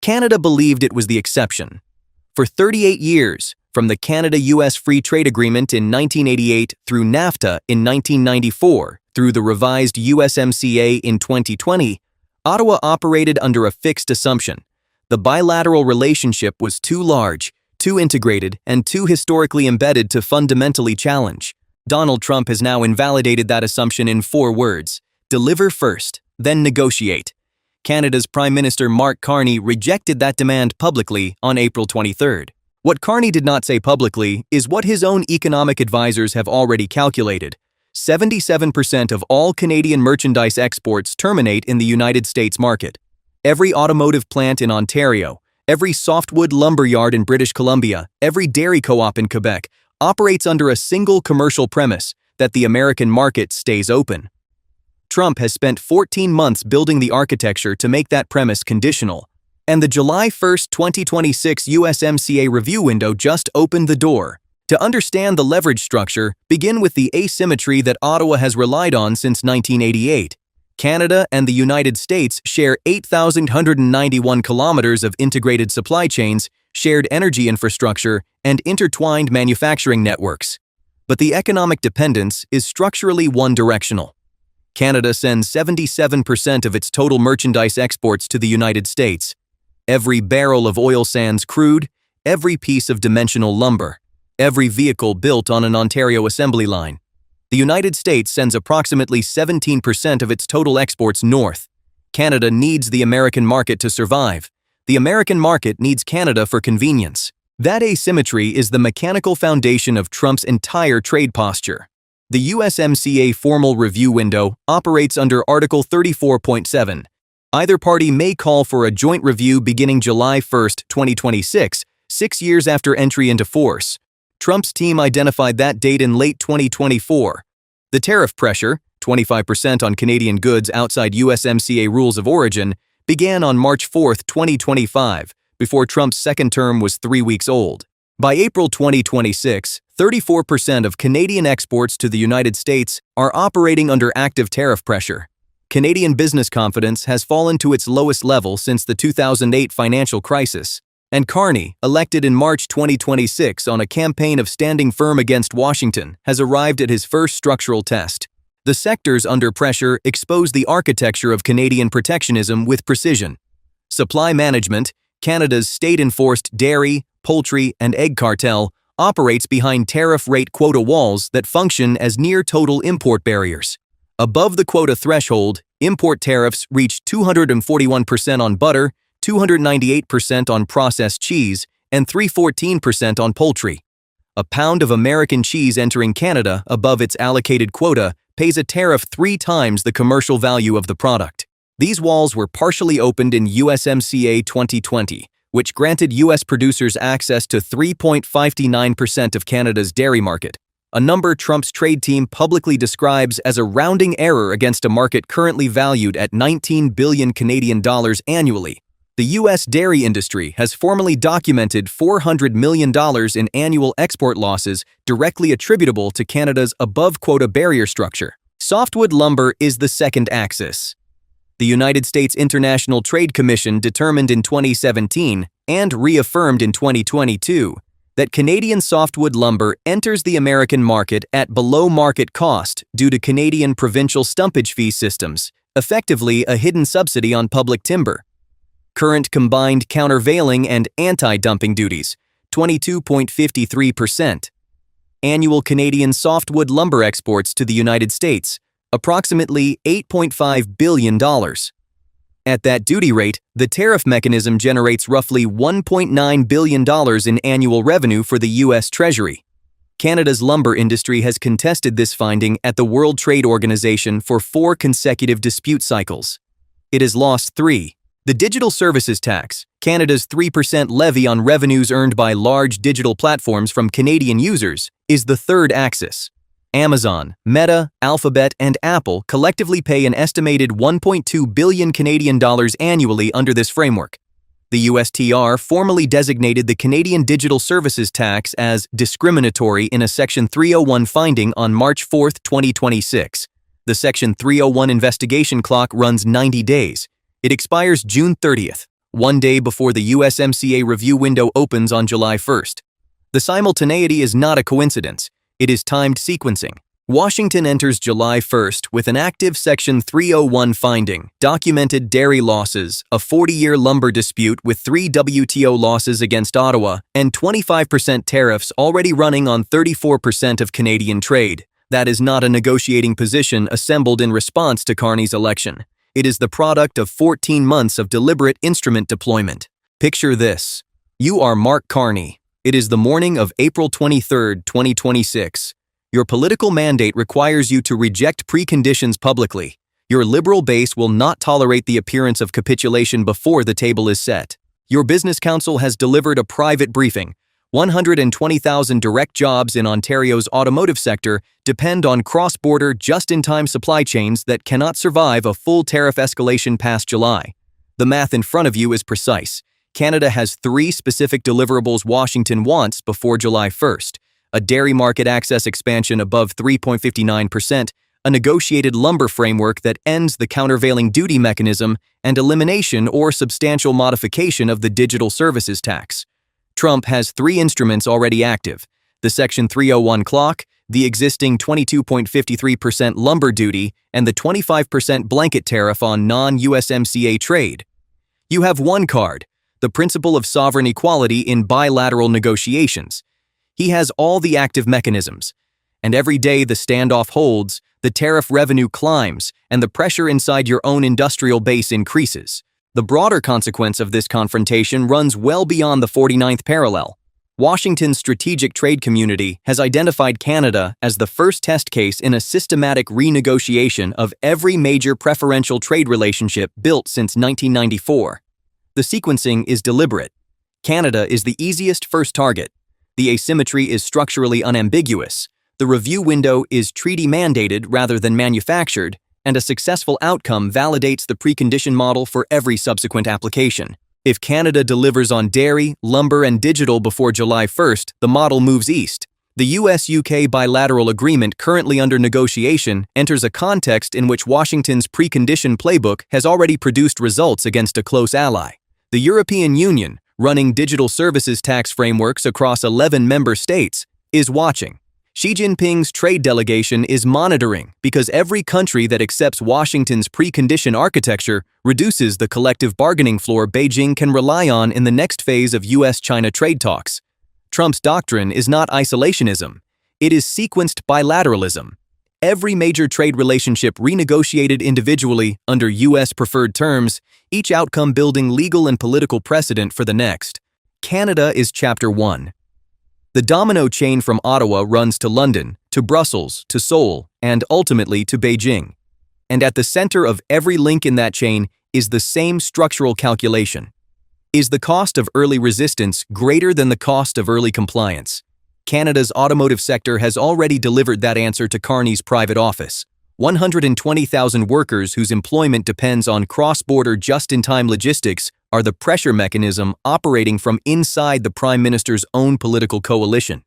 Canada believed it was the exception. For 38 years, from the Canada-US Free Trade Agreement in 1988 through NAFTA in 1994 through the revised USMCA in 2020, Ottawa operated under a fixed assumption. The bilateral relationship was too large, too integrated, and too historically embedded to fundamentally challenge. Donald Trump has now invalidated that assumption in 4 words: deliver first, then negotiate. Canada's Prime Minister Mark Carney rejected that demand publicly on April 23. What Carney did not say publicly is what his own economic advisors have already calculated. 77% of all Canadian merchandise exports terminate in the United States market. Every automotive plant in Ontario, every softwood lumber yard in British Columbia, every dairy co-op in Quebec operates under a single commercial premise that the American market stays open. Trump has spent 14 months building the architecture to make that premise conditional, and the July 1, 2026 USMCA review window just opened the door. To understand the leverage structure, begin with the asymmetry that Ottawa has relied on since 1988. Canada and the United States share 8,191 kilometers of integrated supply chains, shared energy infrastructure, and intertwined manufacturing networks. But the economic dependence is structurally one-directional. Canada sends 77% of its total merchandise exports to the United States. Every barrel of oil sands crude, every piece of dimensional lumber, every vehicle built on an Ontario assembly line. The United States sends approximately 17% of its total exports north. Canada needs the American market to survive. The American market needs Canada for convenience. That asymmetry is the mechanical foundation of Trump's entire trade posture. The USMCA formal review window operates under Article 34.7. Either party may call for a joint review beginning July 1, 2026, 6 years after entry into force. Trump's team identified that date in late 2024. The tariff pressure, 25% on Canadian goods outside USMCA rules of origin, began on March 4, 2025, before Trump's second term was 3 weeks old. By April 2026, 34% of Canadian exports to the United States are operating under active tariff pressure. Canadian business confidence has fallen to its lowest level since the 2008 financial crisis, and Carney, elected in March 2026 on a campaign of standing firm against Washington, has arrived at his first structural test. The sectors under pressure expose the architecture of Canadian protectionism with precision. Supply management, Canada's state-enforced dairy, poultry, and egg cartel, operates behind tariff rate quota walls that function as near-total import barriers. Above the quota threshold, import tariffs reach 241% on butter, 298% on processed cheese, and 314% on poultry. A pound of American cheese entering Canada above its allocated quota pays a tariff 3 times the commercial value of the product. These walls were partially opened in USMCA 2020, which granted U.S. producers access to 3.59% of Canada's dairy market, a number Trump's trade team publicly describes as a rounding error against a market currently valued at 19 billion Canadian dollars annually. The U.S. dairy industry has formally documented $400 million in annual export losses directly attributable to Canada's above-quota barrier structure. Softwood lumber is the second axis. The United States International Trade Commission determined in 2017 and reaffirmed in 2022 that Canadian softwood lumber enters the American market at below market cost due to Canadian provincial stumpage fee systems, effectively a hidden subsidy on public timber. Current combined countervailing and anti-dumping duties, 22.53%. Annual Canadian softwood lumber exports to the United States, approximately $8.5 billion. At that duty rate, the tariff mechanism generates roughly $1.9 billion in annual revenue for the U.S. Treasury. Canada's lumber industry has contested this finding at the World Trade Organization for 4 consecutive dispute cycles. It has lost 3. The digital services tax, Canada's 3% levy on revenues earned by large digital platforms from Canadian users, is the third axis. Amazon, Meta, Alphabet, and Apple collectively pay an estimated 1.2 billion Canadian dollars annually under this framework. The USTR formally designated the Canadian Digital Services Tax as discriminatory in a Section 301 finding on March 4, 2026. The Section 301 investigation clock runs 90 days. It expires June 30th. one day before the USMCA review window opens on July 1st. The simultaneity is not a coincidence. It is timed sequencing. Washington enters July 1st with an active Section 301 finding, documented dairy losses, a 40-year lumber dispute with 3 WTO losses against Ottawa, and 25% tariffs already running on 34% of Canadian trade. That is not a negotiating position assembled in response to Carney's election. It is the product of 14 months of deliberate instrument deployment. Picture this. You are Mark Carney. It is the morning of April 23, 2026. Your political mandate requires you to reject preconditions publicly. Your liberal base will not tolerate the appearance of capitulation before the table is set. Your business council has delivered a private briefing. 120,000 direct jobs in Ontario's automotive sector depend on cross-border, just-in-time supply chains that cannot survive a full tariff escalation past July. The math in front of you is precise. Canada has 3 specific deliverables Washington wants before July 1st. A dairy market access expansion above 3.59%, a negotiated lumber framework that ends the countervailing duty mechanism, and elimination or substantial modification of the digital services tax. Trump has 3 instruments already active: the Section 301 clock, the existing 22.53% lumber duty, and the 25% blanket tariff on non-USMCA trade. You have one card, the principle of sovereign equality in bilateral negotiations. He has all the active mechanisms, and every day the standoff holds, the tariff revenue climbs, and the pressure inside your own industrial base increases. The broader consequence of this confrontation runs well beyond the 49th parallel. Washington's strategic trade community has identified Canada as the first test case in a systematic renegotiation of every major preferential trade relationship built since 1994. The sequencing is deliberate. Canada is the easiest first target. The asymmetry is structurally unambiguous. The review window is treaty-mandated rather than manufactured, and a successful outcome validates the precondition model for every subsequent application. If Canada delivers on dairy, lumber, and digital before July 1st, the model moves east. The US-UK bilateral agreement currently under negotiation enters a context in which Washington's precondition playbook has already produced results against a close ally. The European Union, running digital services tax frameworks across 11 member states, is watching. Xi Jinping's trade delegation is monitoring because every country that accepts Washington's precondition architecture reduces the collective bargaining floor Beijing can rely on in the next phase of US-China trade talks. Trump's doctrine is not isolationism. It is sequenced bilateralism. Every major trade relationship renegotiated individually under US preferred terms, each outcome building legal and political precedent for the next. Canada is Chapter 1. The domino chain from Ottawa runs to London, to Brussels, to Seoul, and ultimately to Beijing. And at the center of every link in that chain is the same structural calculation. Is the cost of early resistance greater than the cost of early compliance? Canada's automotive sector has already delivered that answer to Carney's private office. 120,000 workers whose employment depends on cross-border just-in-time logistics are the pressure mechanism operating from inside the Prime Minister's own political coalition.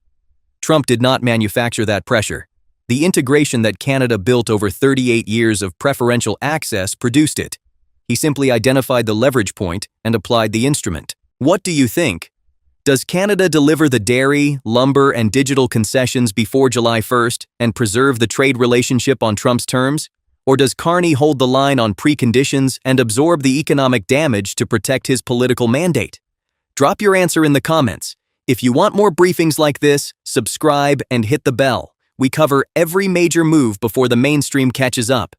Trump did not manufacture that pressure. The integration that Canada built over 38 years of preferential access produced it. He simply identified the leverage point and applied the instrument. What do you think? Does Canada deliver the dairy, lumber, and digital concessions before July 1st and preserve the trade relationship on Trump's terms? Or does Carney hold the line on preconditions and absorb the economic damage to protect his political mandate? Drop your answer in the comments. If you want more briefings like this, subscribe and hit the bell. We cover every major move before the mainstream catches up.